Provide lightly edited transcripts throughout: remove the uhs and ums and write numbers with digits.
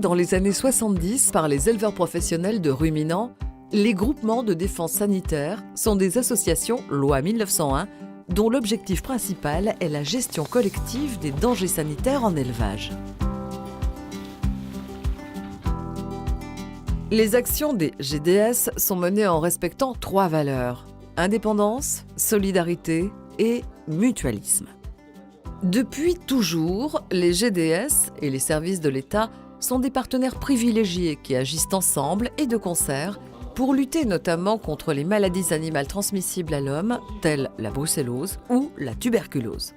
dans les années 70 par les éleveurs professionnels de ruminants, les groupements de défense sanitaire sont des associations loi 1901 dont l'objectif principal est la gestion collective des dangers sanitaires en élevage. Les actions des GDS sont menées en respectant 3 valeurs: indépendance, solidarité et mutualisme. Depuis toujours, les GDS et les services de l'État sont des partenaires privilégiés qui agissent ensemble et de concert pour lutter notamment contre les maladies animales transmissibles à l'homme, telles la brucellose ou la tuberculose.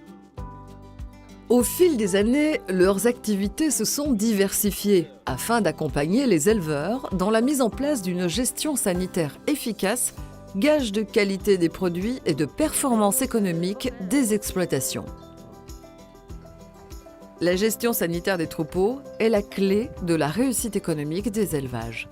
Au fil des années, leurs activités se sont diversifiées afin d'accompagner les éleveurs dans la mise en place d'une gestion sanitaire efficace, gage de qualité des produits et de performance économique des exploitations. La gestion sanitaire des troupeaux est la clé de la réussite économique des élevages.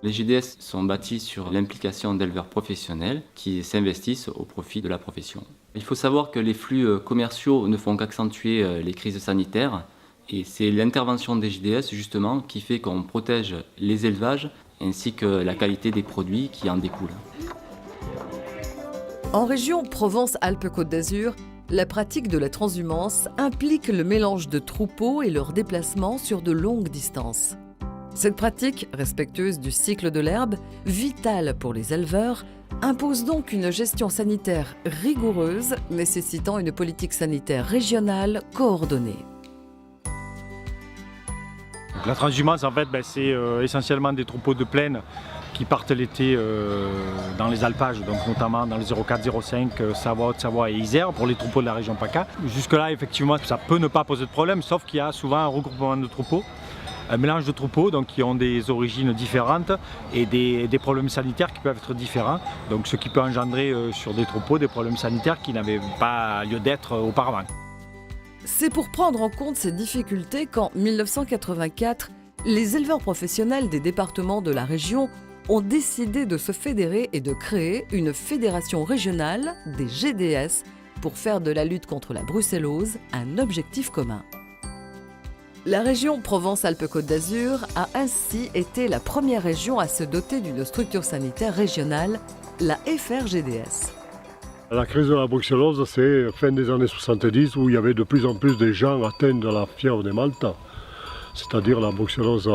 Les GDS sont bâtis sur l'implication d'éleveurs professionnels qui s'investissent au profit de la profession. Il faut savoir que les flux commerciaux ne font qu'accentuer les crises sanitaires et c'est l'intervention des GDS justement qui fait qu'on protège les élevages ainsi que la qualité des produits qui en découlent. En région Provence-Alpes-Côte d'Azur, la pratique de la transhumance implique le mélange de troupeaux et leur déplacement sur de longues distances. Cette pratique, respectueuse du cycle de l'herbe, vitale pour les éleveurs, impose donc une gestion sanitaire rigoureuse, nécessitant une politique sanitaire régionale coordonnée. La transhumance, en fait, c'est essentiellement des troupeaux de plaine qui partent l'été dans les alpages, donc notamment dans les 04, 05, Savoie, Haute-Savoie et Isère, pour les troupeaux de la région PACA. Jusque-là, effectivement, ça peut ne pas poser de problème, sauf qu'il y a souvent un regroupement de troupeaux, un mélange de troupeaux donc, qui ont des origines différentes et des problèmes sanitaires qui peuvent être différents. Donc, ce qui peut engendrer sur des troupeaux des problèmes sanitaires qui n'avaient pas lieu d'être auparavant. C'est pour prendre en compte ces difficultés qu'en 1984, les éleveurs professionnels des départements de la région ont décidé de se fédérer et de créer une fédération régionale des GDS pour faire de la lutte contre la brucellose un objectif commun. La région Provence-Alpes-Côte d'Azur a ainsi été la première région à se doter d'une structure sanitaire régionale, la FRGDS. La crise de la brucellose, c'est fin des années 70 où il y avait de plus en plus de gens atteints de la fièvre des maltes, c'est-à-dire la brucellose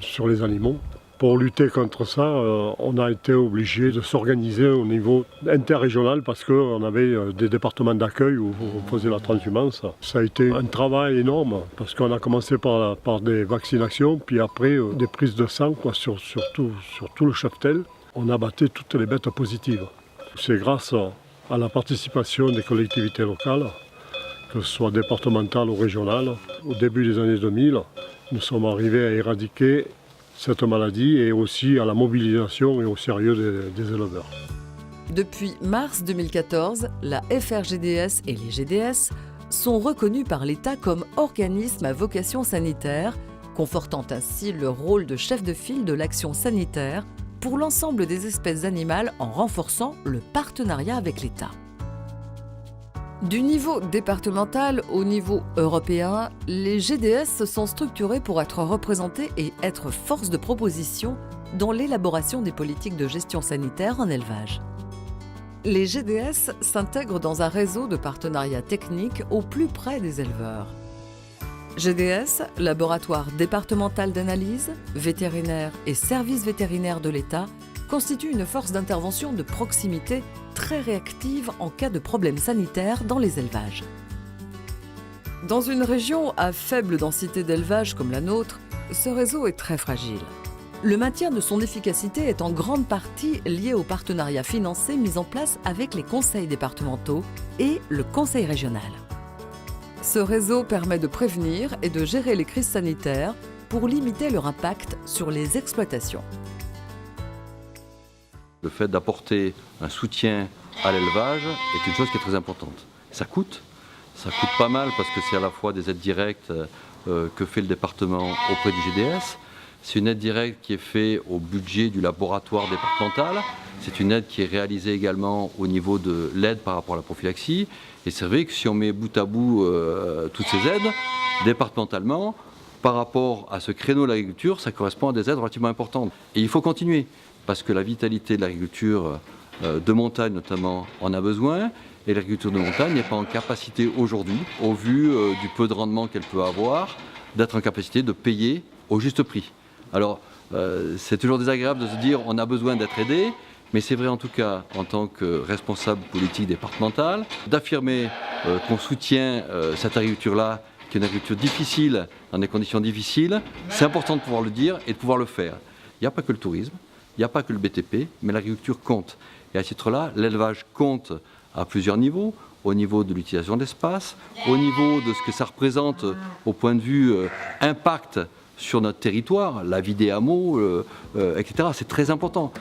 sur les animaux. Pour lutter contre ça, on a été obligé de s'organiser au niveau interrégional parce qu'on avait des départements d'accueil où on faisait la transhumance. Ça a été un travail énorme parce qu'on a commencé par des vaccinations, puis après des prises de sang sur tout le cheptel. On a battu toutes les bêtes positives. C'est grâce à la participation des collectivités locales, que ce soit départementales ou régionales. Au début des années 2000, nous sommes arrivés à éradiquer cette maladie et aussi à la mobilisation et au sérieux des éleveurs. Depuis mars 2014, la FRGDS et les GDS sont reconnus par l'État comme organismes à vocation sanitaire, confortant ainsi le rôle de chef de file de l'action sanitaire pour l'ensemble des espèces animales en renforçant le partenariat avec l'État. Du niveau départemental au niveau européen, les GDS se sont structurés pour être représentés et être force de proposition dans l'élaboration des politiques de gestion sanitaire en élevage. Les GDS s'intègrent dans un réseau de partenariats techniques au plus près des éleveurs. GDS, laboratoire départemental d'analyse, vétérinaire et service vétérinaire de l'État, constitue une force d'intervention de proximité très réactive en cas de problèmes sanitaires dans les élevages. Dans une région à faible densité d'élevage comme la nôtre, ce réseau est très fragile. Le maintien de son efficacité est en grande partie lié aux partenariats financés mis en place avec les conseils départementaux et le conseil régional. Ce réseau permet de prévenir et de gérer les crises sanitaires pour limiter leur impact sur les exploitations. Le fait d'apporter un soutien à l'élevage est une chose qui est très importante. Ça coûte pas mal parce que c'est à la fois des aides directes que fait le département auprès du GDS. C'est une aide directe qui est faite au budget du laboratoire départemental. C'est une aide qui est réalisée également au niveau de l'aide par rapport à la prophylaxie. Et c'est vrai que si on met bout à bout toutes ces aides, départementalement, par rapport à ce créneau de l'agriculture, ça correspond à des aides relativement importantes. Et il faut continuer, parce que la vitalité de l'agriculture de montagne notamment en a besoin, et l'agriculture de montagne n'est pas en capacité aujourd'hui, au vu du peu de rendement qu'elle peut avoir, d'être en capacité de payer au juste prix. Alors, c'est toujours désagréable de se dire on a besoin d'être aidé, mais c'est vrai en tout cas en tant que responsable politique départemental, d'affirmer qu'on soutient cette agriculture-là, qui est une agriculture difficile, dans des conditions difficiles. C'est important de pouvoir le dire et de pouvoir le faire. Il n'y a pas que le tourisme, il n'y a pas que le BTP, mais l'agriculture compte. Et à ce titre-là, l'élevage compte à plusieurs niveaux, au niveau de l'utilisation d'espace, au niveau de ce que ça représente au point de vue impact sur notre territoire, la vie des hameaux, etc. C'est très important.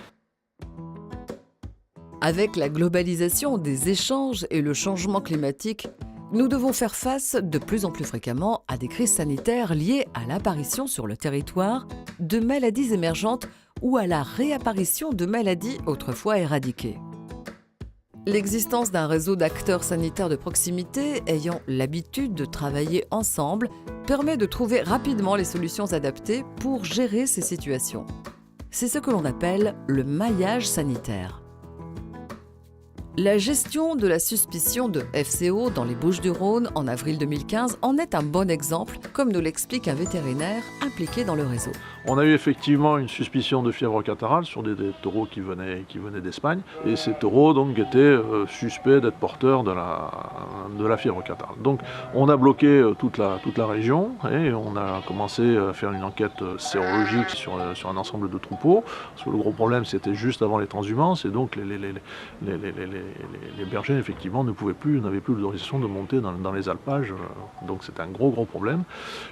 Avec la globalisation des échanges et le changement climatique, nous devons faire face de plus en plus fréquemment à des crises sanitaires liées à l'apparition sur le territoire de maladies émergentes ou à la réapparition de maladies autrefois éradiquées. L'existence d'un réseau d'acteurs sanitaires de proximité ayant l'habitude de travailler ensemble permet de trouver rapidement les solutions adaptées pour gérer ces situations. C'est ce que l'on appelle le maillage sanitaire. La gestion de la suspicion de FCO dans les Bouches-du-Rhône en avril 2015 en est un bon exemple, comme nous l'explique un vétérinaire impliqué dans le réseau. On a eu effectivement une suspicion de fièvre catarrhale sur des taureaux qui venaient d'Espagne. Et ces taureaux donc, étaient suspects d'être porteurs de la fièvre catarrhale. Donc on a bloqué toute la région et on a commencé à faire une enquête sérologique sur un ensemble de troupeaux. Parce que le gros problème c'était juste avant les transhumances et donc les bergers effectivement n'avaient plus l'autorisation de monter dans les alpages. Donc c'était un gros problème.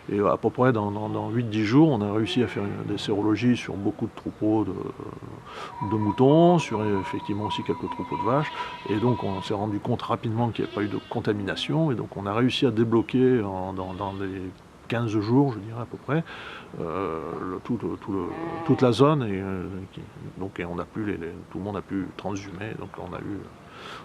Et à peu près dans 8-10 jours, on a réussi à faire des sérologies sur beaucoup de troupeaux de moutons, sur effectivement aussi quelques troupeaux de vaches. Et donc on s'est rendu compte rapidement qu'il n'y avait pas eu de contamination. Et donc on a réussi à débloquer dans les 15 jours, je dirais à peu près, toute la zone. Et on a pu tout le monde a pu transhumer. Donc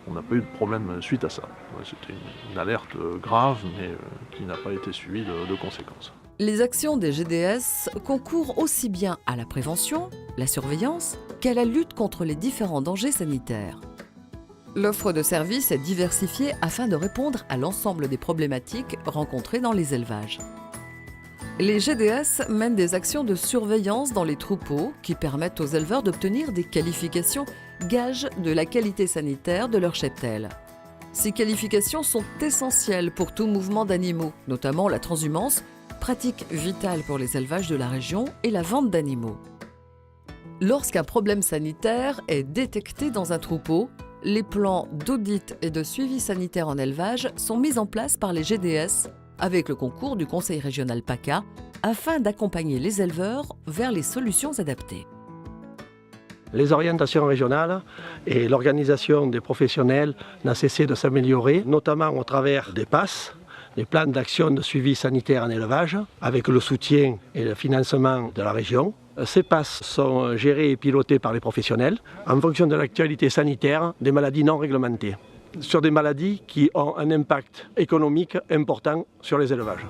on n'a pas eu de problème suite à ça. C'était une alerte grave, mais qui n'a pas été suivie de conséquences. Les actions des GDS concourent aussi bien à la prévention, la surveillance, qu'à la lutte contre les différents dangers sanitaires. L'offre de services est diversifiée afin de répondre à l'ensemble des problématiques rencontrées dans les élevages. Les GDS mènent des actions de surveillance dans les troupeaux qui permettent aux éleveurs d'obtenir des qualifications gages de la qualité sanitaire de leur cheptel. Ces qualifications sont essentielles pour tout mouvement d'animaux, notamment la transhumance, pratique vitale pour les élevages de la région et la vente d'animaux. Lorsqu'un problème sanitaire est détecté dans un troupeau, les plans d'audit et de suivi sanitaire en élevage sont mis en place par les GDS avec le concours du Conseil régional PACA afin d'accompagner les éleveurs vers les solutions adaptées. Les orientations régionales et l'organisation des professionnels n'a cessé de s'améliorer, notamment au travers des PAS, les plans d'action de suivi sanitaire en élevage, avec le soutien et le financement de la région. Ces PAS sont gérés et pilotés par les professionnels en fonction de l'actualité sanitaire des maladies non réglementées, sur des maladies qui ont un impact économique important sur les élevages.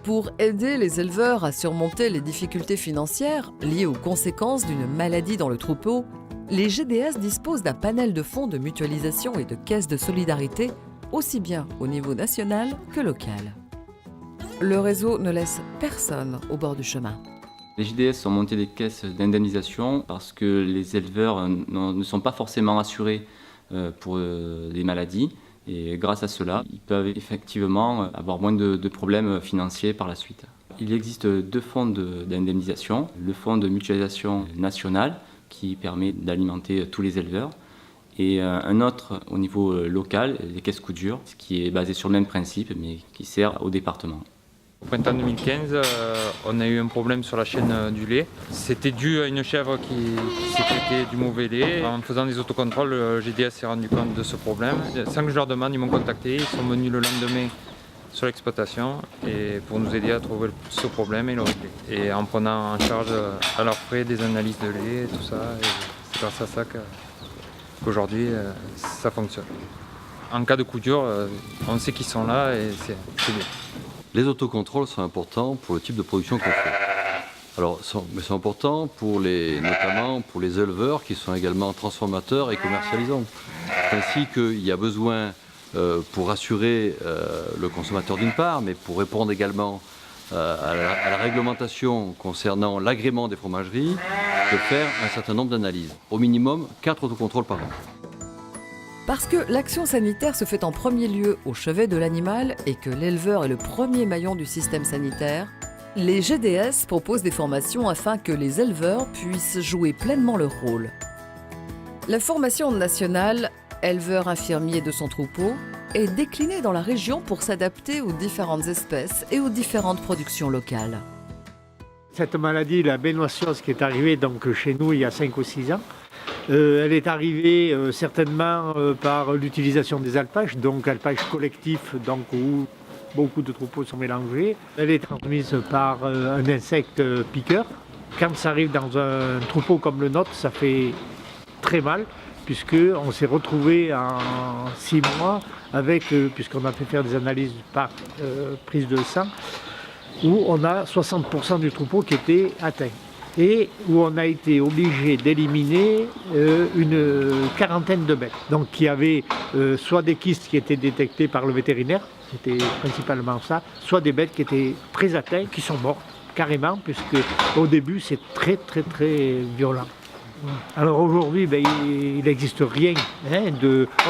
Pour aider les éleveurs à surmonter les difficultés financières liées aux conséquences d'une maladie dans le troupeau, les GDS disposent d'un panel de fonds de mutualisation et de caisses de solidarité, aussi bien au niveau national que local. Le réseau ne laisse personne au bord du chemin. Les JDS ont monté des caisses d'indemnisation parce que les éleveurs ne sont pas forcément assurés pour des maladies. Et grâce à cela, ils peuvent effectivement avoir moins de problèmes financiers par la suite. Il existe deux fonds d'indemnisation. Le fonds de mutualisation national qui permet d'alimenter tous les éleveurs et un autre au niveau local, les caisses coup dur, qui est basé sur le même principe mais qui sert au département. Au printemps 2015, on a eu un problème sur la chaîne du lait. C'était dû à une chèvre qui sécrétait du mauvais lait. En faisant des autocontrôles, le GDS s'est rendu compte de ce problème. Sans que je leur demande, ils m'ont contacté. Ils sont venus le lendemain sur l'exploitation et pour nous aider à trouver ce problème et le régler. Et en prenant en charge à leurs frais des analyses de lait et tout ça. Et c'est grâce à ça qu'aujourd'hui ça fonctionne. En cas de coup dur, on sait qu'ils sont là et c'est bien. Les autocontrôles sont importants pour le type de production qu'on fait. Alors, mais sont importants notamment pour les éleveurs qui sont également transformateurs et commercialisants. Ainsi qu'il y a besoin, pour rassurer le consommateur d'une part, mais pour répondre également à la réglementation concernant l'agrément des fromageries, de faire un certain nombre d'analyses. Au minimum 4 autocontrôles par an. Parce que l'action sanitaire se fait en premier lieu au chevet de l'animal et que l'éleveur est le premier maillon du système sanitaire, les GDS proposent des formations afin que les éleveurs puissent jouer pleinement leur rôle. La formation nationale éleveur infirmier de son troupeau est déclinée dans la région pour s'adapter aux différentes espèces et aux différentes productions locales. Cette maladie, la bénoisiose, qui est arrivée donc, chez nous il y a 5 ou 6 ans, elle est arrivée certainement par l'utilisation des alpages, donc alpage collectif, donc, où beaucoup de troupeaux sont mélangés. Elle est transmise par un insecte piqueur. Quand ça arrive dans un troupeau comme le nôtre, ça fait très mal, puisqu'on s'est retrouvé en 6 mois avec, puisqu'on a fait faire des analyses par prise de sang, où on a 60% du troupeau qui était atteint et où on a été obligé d'éliminer une quarantaine de bêtes. Donc qui avaient soit des kystes qui étaient détectés par le vétérinaire, c'était principalement ça, soit des bêtes qui étaient très atteintes, qui sont mortes carrément, puisque au début c'est très violent. Alors aujourd'hui, il n'existe rien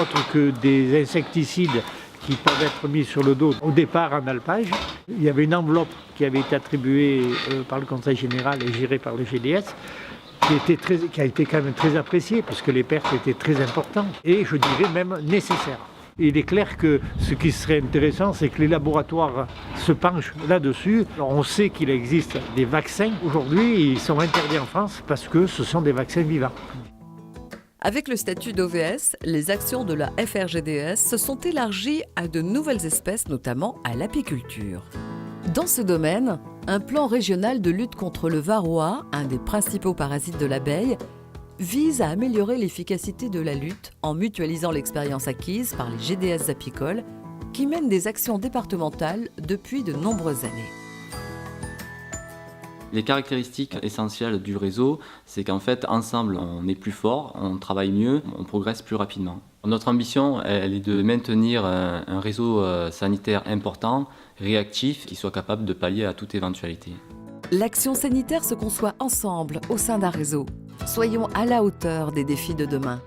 autre que des insecticides qui peuvent être mis sur le dos au départ en alpage. Il y avait une enveloppe qui avait été attribuée par le Conseil général et gérée par le GDS, qui a été quand même très appréciée parce que les pertes étaient très importantes et je dirais même nécessaires. Il est clair que ce qui serait intéressant, c'est que les laboratoires se penchent là-dessus. Alors on sait qu'il existe des vaccins. Aujourd'hui, ils sont interdits en France parce que ce sont des vaccins vivants. Avec le statut d'OVS, les actions de la FRGDS se sont élargies à de nouvelles espèces, notamment à l'apiculture. Dans ce domaine, un plan régional de lutte contre le varroa, un des principaux parasites de l'abeille, vise à améliorer l'efficacité de la lutte en mutualisant l'expérience acquise par les GDS apicoles qui mènent des actions départementales depuis de nombreuses années. Les caractéristiques essentielles du réseau, c'est qu'en fait, ensemble, on est plus fort, on travaille mieux, on progresse plus rapidement. Notre ambition, elle est de maintenir un réseau sanitaire important, réactif, qui soit capable de pallier à toute éventualité. L'action sanitaire se conçoit ensemble au sein d'un réseau. Soyons à la hauteur des défis de demain.